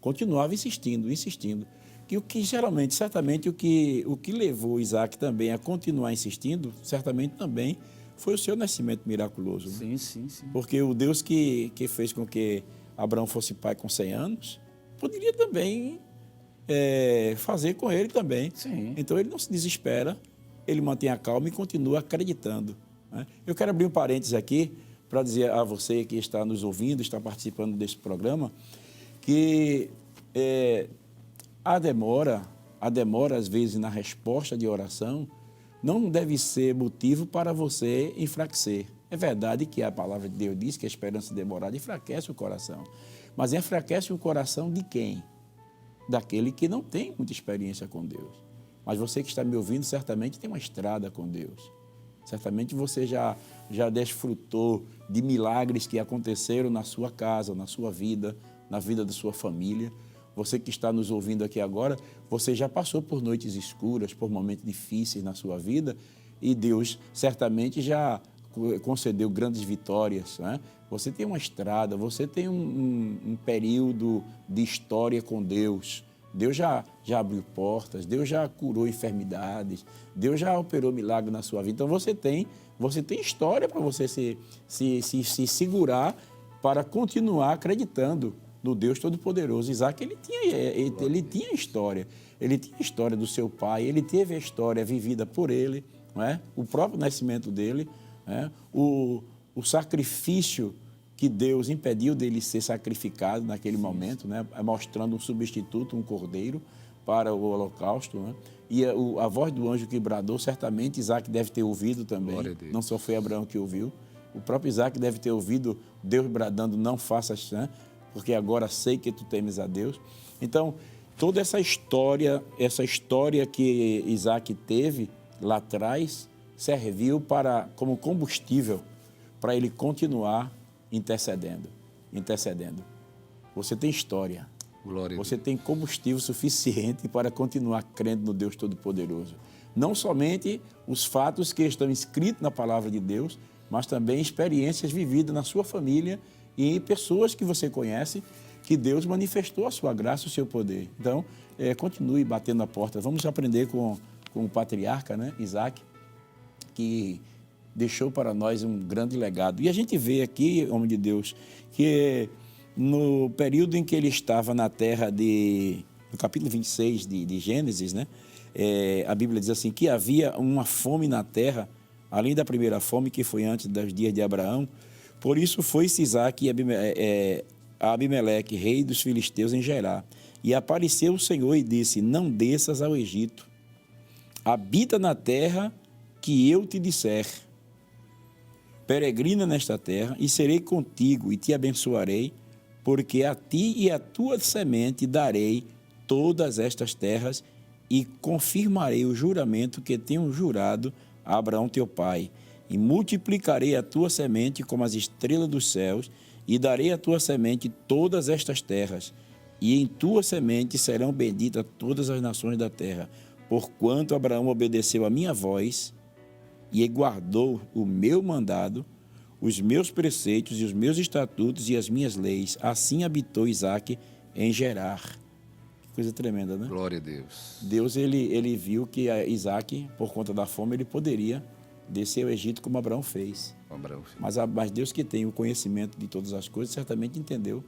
continuava insistindo. Que o que geralmente, certamente, o que levou Isaac também a continuar insistindo, certamente também foi o seu nascimento miraculoso. Né? Sim. Porque o Deus que fez com que Abraão fosse pai com 100 anos, poderia também fazer com ele também. Sim. Então, ele não se desespera, ele mantém a calma e continua acreditando. Né? Eu quero abrir um parênteses aqui para dizer a você que está nos ouvindo, está participando desse programa, que a demora, às vezes, na resposta de oração, não deve ser motivo para você enfraquecer. É verdade que a palavra de Deus diz que a esperança demorada enfraquece o coração. Mas enfraquece o coração de quem? Daquele que não tem muita experiência com Deus. Mas você que está me ouvindo, certamente tem uma estrada com Deus. Certamente você já desfrutou de milagres que aconteceram na sua casa, na sua vida, na vida da sua família. Você que está nos ouvindo aqui agora, você já passou por noites escuras, por momentos difíceis na sua vida e Deus certamente já concedeu grandes vitórias. Né? Você tem uma estrada, você tem um período de história com Deus. Deus já abriu portas, Deus já curou enfermidades, Deus já operou milagre na sua vida. Então você tem história para você se segurar para continuar acreditando no Deus Todo-Poderoso. Isaac, ele tinha história. Ele tinha a história do seu pai, ele teve a história vivida por ele, não é? O próprio nascimento dele, o sacrifício que Deus impediu dele ser sacrificado naquele momento, né? Mostrando um substituto, um cordeiro para o holocausto, né? E a voz do anjo que bradou, certamente Isaac deve ter ouvido também, não só foi Abraão que ouviu, o próprio Isaac deve ter ouvido Deus bradando, não faças, né? Porque agora sei que tu temes a Deus. Então, toda essa história que Isaac teve lá atrás, serviu como combustível para ele continuar intercedendo. Você tem história. Glória Você tem combustível suficiente para continuar crendo no Deus Todo-Poderoso. Não somente os fatos que estão escritos na Palavra de Deus, mas também experiências vividas na sua família e em pessoas que você conhece, que Deus manifestou a sua graça, o seu poder. Então, continue batendo a porta. Vamos aprender com o patriarca, né, Isaac, que deixou para nós um grande legado. E a gente vê aqui, homem de Deus, que no período em que ele estava na terra no capítulo 26 de Gênesis, né, a Bíblia diz assim, que havia uma fome na terra, além da primeira fome, que foi antes dos dias de Abraão. Por isso foi-se Isaac a Abimeleque, rei dos filisteus, em Gerar. E apareceu o Senhor e disse, não desças ao Egito, habita na terra que eu te disser. Peregrina nesta terra, e serei contigo, e te abençoarei, porque a ti e a tua semente darei todas estas terras, e confirmarei o juramento que tenho jurado a Abraão teu pai, e multiplicarei a tua semente como as estrelas dos céus, e darei à tua semente todas estas terras, e em tua semente serão benditas todas as nações da terra, porquanto Abraão obedeceu a minha voz, e guardou o meu mandado, os meus preceitos e os meus estatutos e as minhas leis. Assim habitou Isaac em Gerar. Que coisa tremenda, né? Glória a Deus. Deus, ele viu que Isaac, por conta da fome, ele poderia descer ao Egito como Abraão fez. Mas Deus, que tem o conhecimento de todas as coisas, certamente entendeu.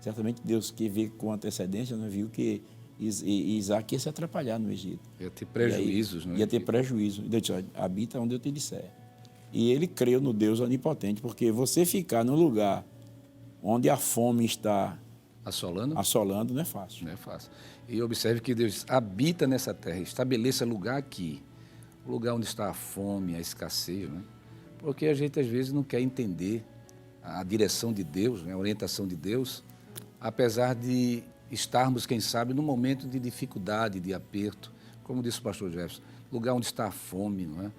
Certamente Deus, que vê com antecedência, né, viu que Isaac ia se atrapalhar no Egito. Ia ter prejuízos, né? Ia ter prejuízo. Deus disse, habita onde eu te disser. E ele creu no Deus onipotente, porque você ficar num lugar onde a fome está assolando não é fácil. Não é fácil. E observe que Deus habita nessa terra, estabeleça lugar aqui, o lugar onde está a fome, a escassez, né? Porque a gente às vezes não quer entender a direção de Deus, né? A orientação de Deus, apesar de estarmos, quem sabe, num momento de dificuldade, de aperto, como disse o pastor Jefferson, lugar onde está a fome, não é?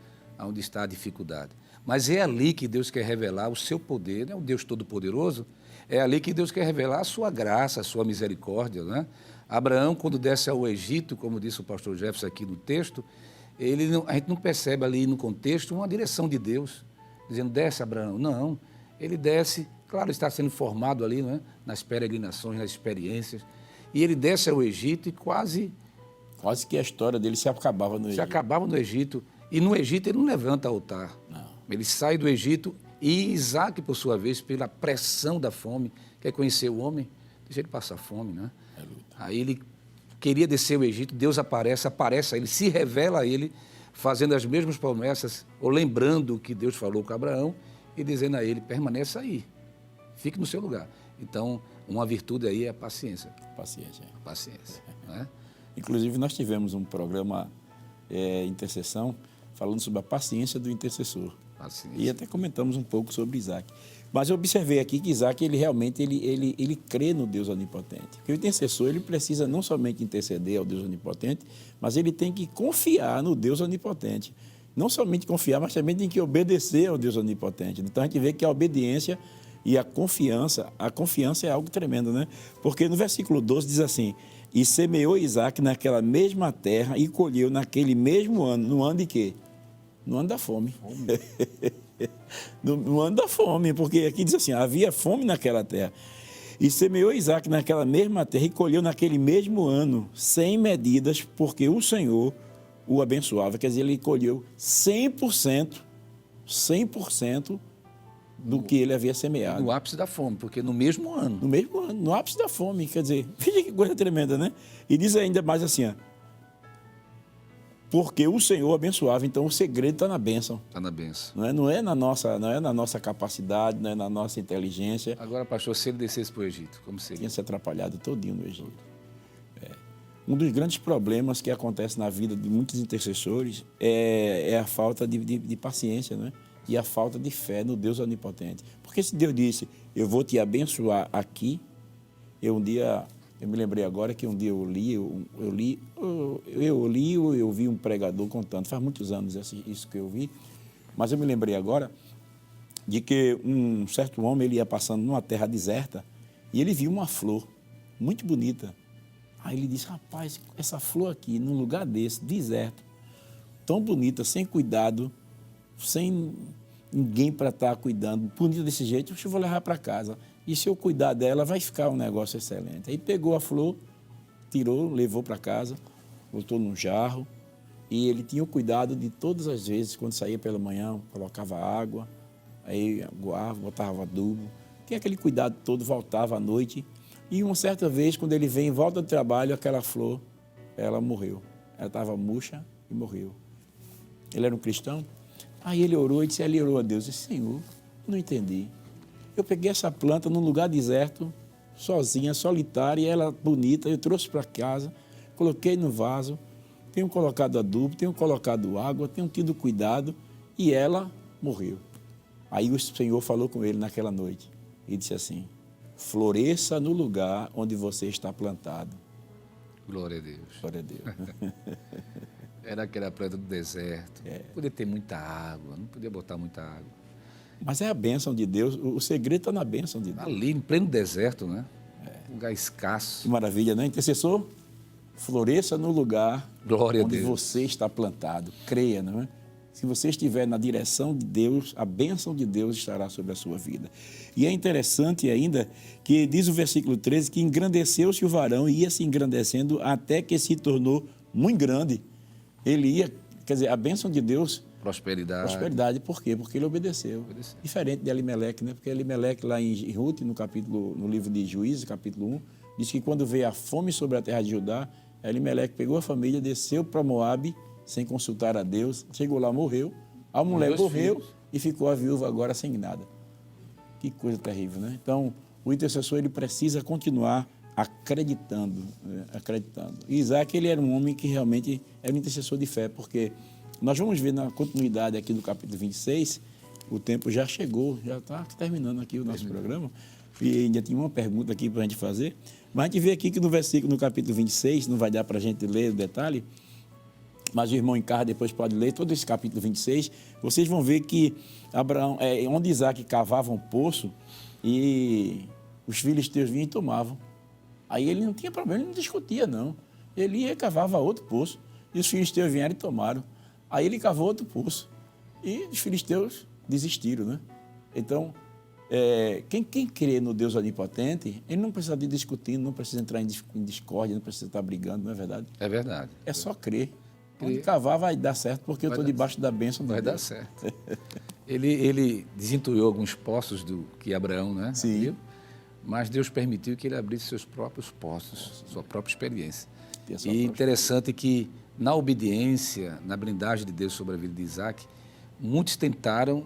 Onde está a dificuldade. Mas é ali que Deus quer revelar o seu poder, né? O Deus Todo-Poderoso, é ali que Deus quer revelar a sua graça, a sua misericórdia, né? Abraão, quando desce ao Egito, como disse o pastor Jefferson aqui no texto, a gente não percebe ali no contexto uma direção de Deus, dizendo, desce Abraão. Não, ele desce, claro, está sendo formado ali, não é? Nas peregrinações, nas experiências, e ele desce ao Egito e quase que a história dele se acabava no Egito. Se acabava no Egito. E no Egito ele não levanta altar. Não. Ele sai do Egito e Isaac, por sua vez, pela pressão da fome, quer conhecer o homem, deixa ele passar fome, né? Aí ele queria descer o Egito, Deus aparece a ele, se revela a ele, fazendo as mesmas promessas, ou lembrando o que Deus falou com Abraão, e dizendo a ele, permaneça aí, fique no seu lugar. Então, uma virtude aí é a paciência. Paciência. Paciência, né? Inclusive, nós tivemos um programa Intercessão, falando sobre a paciência do intercessor. Paciência. E até comentamos um pouco sobre Isaac. Mas eu observei aqui que Isaac, ele realmente ele crê no Deus onipotente. Porque o intercessor, ele precisa não somente interceder ao Deus onipotente, mas ele tem que confiar no Deus onipotente. Não somente confiar, mas também tem que obedecer ao Deus onipotente. Então, a gente vê que a obediência e a confiança é algo tremendo, né? Porque no versículo 12 diz assim, e semeou Isaac naquela mesma terra e colheu naquele mesmo ano. No ano de quê? No ano da fome. No ano da fome, porque aqui diz assim, havia fome naquela terra. E semeou Isaac naquela mesma terra e colheu naquele mesmo ano, sem medidas, porque o Senhor o abençoava. Quer dizer, ele colheu 100% do que ele havia semeado. No ápice da fome, porque no mesmo ano. No mesmo ano, no ápice da fome. Quer dizer, veja que coisa tremenda, né? E diz ainda mais assim, ó, Porque o Senhor abençoava, então o segredo está na bênção. Está na bênção. Não é na nossa capacidade, não é na nossa inteligência. Agora, pastor, se ele descesse para o Egito, como seria? Tinha se atrapalhado todinho no Egito. Um dos grandes problemas que acontece na vida de muitos intercessores é a falta de paciência, né? E a falta de fé no Deus onipotente. Porque se Deus disse, eu vou te abençoar aqui, eu me lembrei agora que um dia eu vi um pregador contando, faz muitos anos isso que eu vi, mas eu me lembrei agora de que um certo homem, ele ia passando numa terra deserta e ele viu uma flor muito bonita. Aí ele disse, rapaz, essa flor aqui, num lugar desse, deserto, tão bonita, sem cuidado, sem ninguém para estar cuidando, bonita desse jeito, eu vou levar para casa. E se eu cuidar dela, vai ficar um negócio excelente. Aí pegou a flor, tirou, levou para casa, botou num jarro, e ele tinha o cuidado de todas as vezes, quando saía pela manhã, colocava água, aí aguava, botava adubo, tinha aquele cuidado todo, voltava à noite. E uma certa vez, quando ele vem em volta do trabalho, aquela flor, ela morreu. Ela estava murcha e morreu. Ele era um cristão. Aí ele orou e disse, ele orou a Deus, disse, Senhor, não entendi. Eu peguei essa planta num lugar deserto, sozinha, solitária, ela bonita, eu trouxe para casa, coloquei no vaso, tenho colocado adubo, tenho colocado água, tenho tido cuidado e ela morreu. Aí o Senhor falou com ele naquela noite e disse assim, floresça no lugar onde você está plantado. Glória a Deus. Glória a Deus. Era aquela planta do deserto. Não podia ter muita água, não podia botar muita água. Mas é a bênção de Deus, o segredo está na bênção de Deus. Ali, em pleno deserto, né? Lugar escasso. Que maravilha, né? Intercessor, floresça no lugar Glória onde a Deus. você está plantado. Creia, não é? Se você estiver na direção de Deus, a bênção de Deus estará sobre a sua vida. E é interessante ainda que diz o versículo 13 que engrandeceu-se o varão e ia se engrandecendo até que se tornou muito grande. Ele ia, quer dizer, a bênção de Deus... Prosperidade. Por quê? Porque ele obedeceu. Diferente de Elimeleque, né? Porque Elimeleque, lá em Ruth, no livro de Juízes, capítulo 1, diz que quando veio a fome sobre a terra de Judá, Elimeleque pegou a família, desceu para Moabe, sem consultar a Deus, chegou lá, morreu. A mulher morreu e ficou a viúva agora sem nada. Que coisa terrível, né? Então, o intercessor, ele precisa continuar acreditando, né? Acreditando. E Isaac, ele era um homem que realmente era um intercessor de fé, porque... Nós vamos ver na continuidade aqui do capítulo 26, o tempo já chegou, já está terminando aqui o nosso programa, e ainda tinha uma pergunta aqui para a gente fazer, mas a gente vê aqui que no capítulo 26, não vai dar para a gente ler o detalhe, mas o irmão Encarna depois pode ler todo esse capítulo 26, vocês vão ver que Abraão, onde Isaac cavava um poço, e os filisteus vinham e tomavam. Aí ele não tinha problema, ele não discutia não, ele ia e cavava outro poço, e os filisteus vieram e tomaram. Aí ele cavou outro poço e os filisteus desistiram, né? Então, quem crê no Deus onipotente, ele não precisa de discutir, não precisa entrar em discórdia, não precisa estar brigando, não é verdade? É verdade. É só crer. Onde cavar vai dar certo, porque eu estou debaixo da bênção de Deus. Vai dar certo. Ele desentuiu alguns poços que Abraão, né? Sim. Abriu, mas Deus permitiu que ele abrisse seus próprios poços, sua própria experiência. E interessante que na obediência, na blindagem de Deus sobre a vida de Isaac, muitos tentaram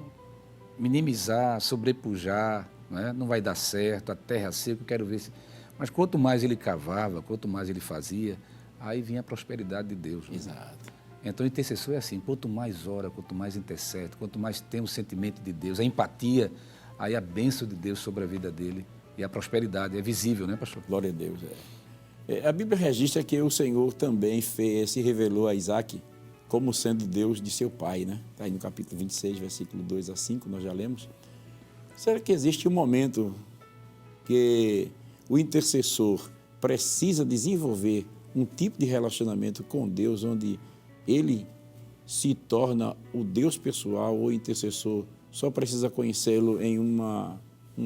minimizar, sobrepujar, não vai dar certo, a terra seca, eu quero ver se... Mas quanto mais ele cavava, quanto mais ele fazia, aí vinha a prosperidade de Deus. Exato. Então o intercessor é assim, quanto mais ora, quanto mais intercede, quanto mais tem o sentimento de Deus, a empatia, aí a bênção de Deus sobre a vida dele e a prosperidade, é visível, né, pastor? Glória a Deus, A Bíblia registra que o Senhor também se revelou a Isaac como sendo Deus de seu pai, né? Está aí no capítulo 26, versículo 2 a 5, nós já lemos. Será que existe um momento que o intercessor precisa desenvolver um tipo de relacionamento com Deus onde ele se torna o Deus pessoal ou o intercessor só precisa conhecê-lo em uma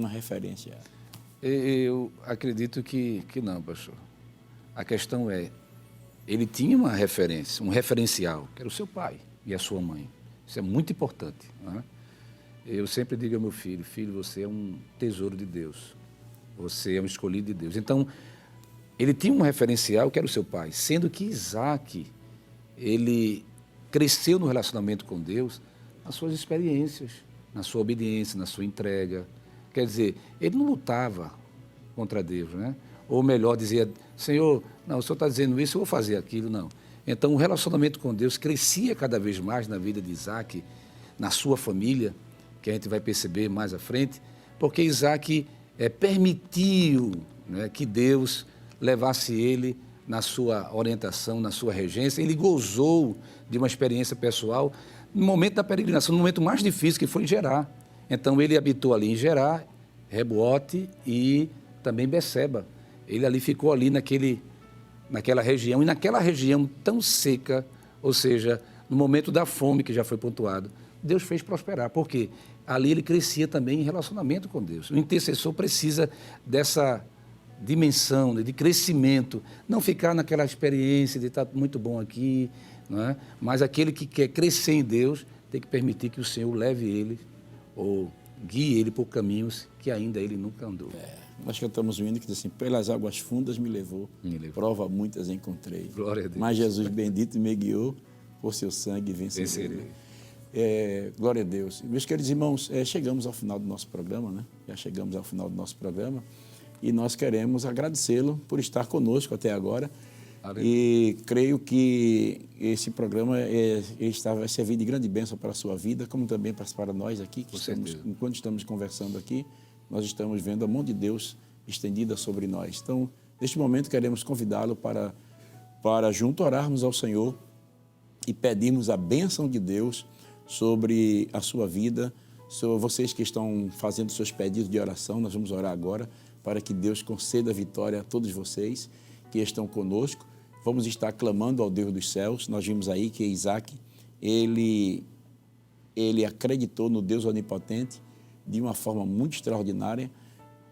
referência? Eu acredito que não, pastor. A questão é, ele tinha uma referência, um referencial, que era o seu pai e a sua mãe. Isso é muito importante. Né? Eu sempre digo ao meu filho, você é um tesouro de Deus. Você é um escolhido de Deus. Então, ele tinha um referencial que era o seu pai, sendo que Isaac, ele cresceu no relacionamento com Deus, nas suas experiências, na sua obediência, na sua entrega. Quer dizer, ele não lutava contra Deus, né? Ou melhor, dizia, Senhor, não, o Senhor está dizendo isso, eu vou fazer aquilo, não. Então, o relacionamento com Deus crescia cada vez mais na vida de Isaac, na sua família, que a gente vai perceber mais à frente, porque Isaac permitiu, né, que Deus levasse ele na sua orientação, na sua regência. Ele gozou de uma experiência pessoal no momento da peregrinação, no momento mais difícil, que foi em Gerar. Então, ele habitou ali em Gerar, Rebote e também Beceba. Ele ali ficou ali naquela região, e naquela região tão seca, ou seja, no momento da fome, que já foi pontuado, Deus fez prosperar, porque ali ele crescia também em relacionamento com Deus. O intercessor precisa dessa dimensão, né, de crescimento, não ficar naquela experiência de estar muito bom aqui, não é? Mas aquele que quer crescer em Deus tem que permitir que o Senhor leve ele ou guie ele por caminhos que ainda ele nunca andou. Nós cantamos um hino que diz assim, pelas águas fundas me levou, prova muitas encontrei. Glória a Deus. Mas Jesus bendito me guiou, por seu sangue vencerei. Glória a Deus. Meus queridos irmãos, chegamos ao final do nosso programa, né? Já chegamos ao final do nosso programa e nós queremos agradecê-lo por estar conosco até agora. E creio que esse programa vai servir de grande bênção para a sua vida, como também para nós aqui, que enquanto estamos conversando aqui, nós estamos vendo a mão de Deus estendida sobre nós. Então, neste momento, queremos convidá-lo para junto orarmos ao Senhor e pedirmos a bênção de Deus sobre a sua vida, sobre vocês que estão fazendo seus pedidos de oração. Nós vamos orar agora para que Deus conceda a vitória a todos vocês que estão conosco. Vamos estar clamando ao Deus dos céus. Nós vimos aí que Isaac, ele acreditou no Deus onipotente de uma forma muito extraordinária,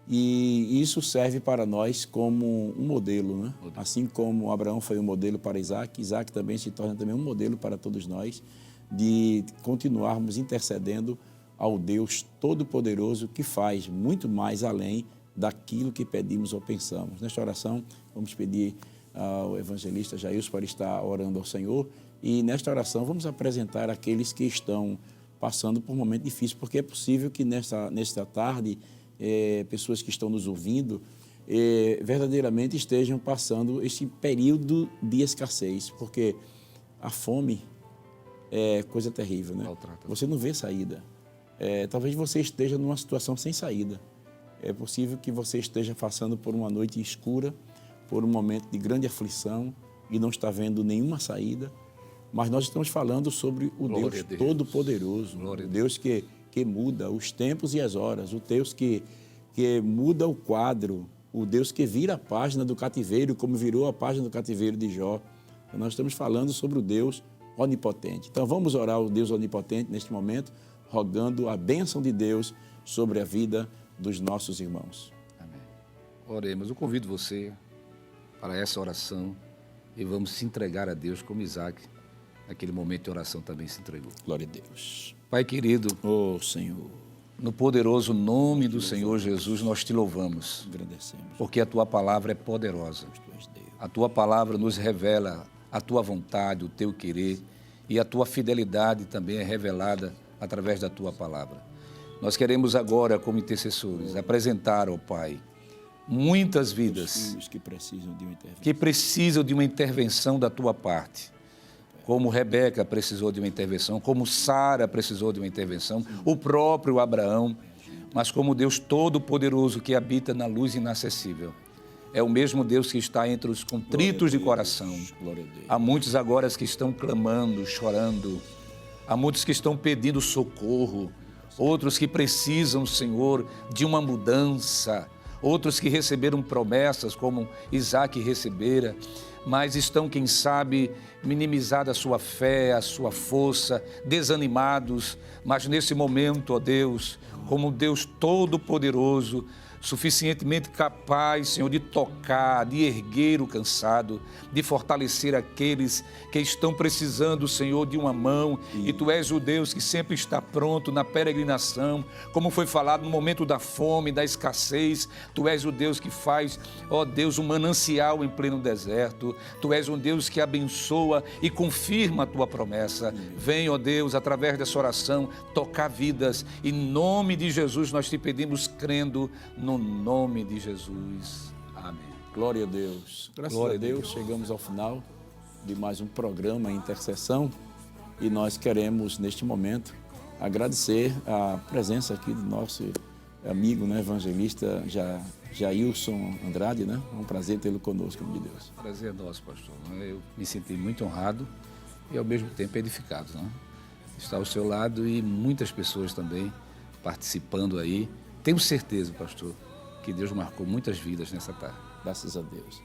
e isso serve para nós como um modelo, né? Assim como Abraão foi um modelo para Isaac, Isaac também se torna também um modelo para todos nós, de continuarmos intercedendo ao Deus Todo-Poderoso, que faz muito mais além daquilo que pedimos ou pensamos. Nesta oração, vamos pedir ao evangelista Jailson para estar orando ao Senhor, e nesta oração vamos apresentar aqueles que estão passando por um momento difícil, porque é possível que nesta tarde pessoas que estão nos ouvindo verdadeiramente estejam passando esse período de escassez, porque a fome é coisa terrível, né? Você não vê saída. Talvez você esteja numa situação sem saída. É possível que você esteja passando por uma noite escura, por um momento de grande aflição e não está vendo nenhuma saída. Mas nós estamos falando sobre o Deus Todo-Poderoso, o Deus que muda os tempos e as horas, o Deus que muda o quadro, o Deus que vira a página do cativeiro, como virou a página do cativeiro de Jó. Então, nós estamos falando sobre o Deus onipotente. Então, vamos orar ao Deus onipotente neste momento, rogando a bênção de Deus sobre a vida dos nossos irmãos. Amém. Oremos. Eu convido você para essa oração e vamos se entregar a Deus como Isaac, naquele momento de oração, também se entregou. Glória a Deus. Pai querido, Senhor, no poderoso nome do Senhor Jesus, nós te louvamos. Agradecemos. Porque a tua palavra é poderosa. A tua palavra nos revela a tua vontade, o teu querer, e a tua fidelidade também é revelada através da tua palavra. Nós queremos agora, como intercessores, apresentar ao Pai muitas vidas que precisam de uma intervenção da tua parte. Como Rebeca precisou de uma intervenção, como Sara precisou de uma intervenção, o próprio Abraão, mas como Deus Todo-Poderoso que habita na luz inacessível. É o mesmo Deus que está entre os contritos de coração. Há muitos agora que estão clamando, chorando, há muitos que estão pedindo socorro, outros que precisam, Senhor, de uma mudança, outros que receberam promessas, como Isaac recebera, mas estão, quem sabe, minimizada a sua fé, a sua força, desanimados. Mas nesse momento, ó Deus, como Deus Todo-Poderoso, suficientemente capaz, Senhor, de tocar, de erguer o cansado, de fortalecer aqueles que estão precisando, Senhor, de uma mão. E Tu és o Deus que sempre está pronto na peregrinação, como foi falado no momento da fome, da escassez. Tu és o Deus que faz, ó Deus, um manancial em pleno deserto. Tu és um Deus que abençoa e confirma a Tua promessa. Vem, ó Deus, através dessa oração, tocar vidas. Em nome de Jesus nós Te pedimos, crendo no nome de Jesus. Amém. Glória a Deus. Graças a Deus, chegamos ao final de mais um programa Intercessão e nós queremos, neste momento, agradecer a presença aqui do nosso amigo, né, evangelista Jailson Andrade, né? É um prazer tê-lo conosco, em nome de Deus. Prazer é nosso, pastor. Eu me senti muito honrado e, ao mesmo tempo, edificado, né? Estar ao seu lado e muitas pessoas também participando aí. Tenho certeza, pastor, que Deus marcou muitas vidas nessa tarde. Graças a Deus.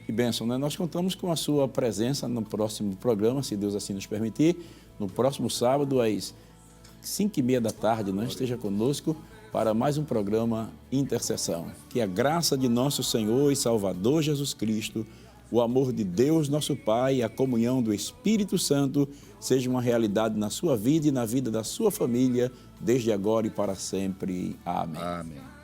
Que bênção, né? Nós contamos com a sua presença no próximo programa, se Deus assim nos permitir, no próximo sábado, às 5h30 da tarde, né? Esteja conosco para mais um programa Intercessão. Que a graça de nosso Senhor e Salvador Jesus Cristo, o amor de Deus, nosso Pai, e a comunhão do Espírito Santo seja uma realidade na sua vida e na vida da sua família, desde agora e para sempre. Amém. Amém.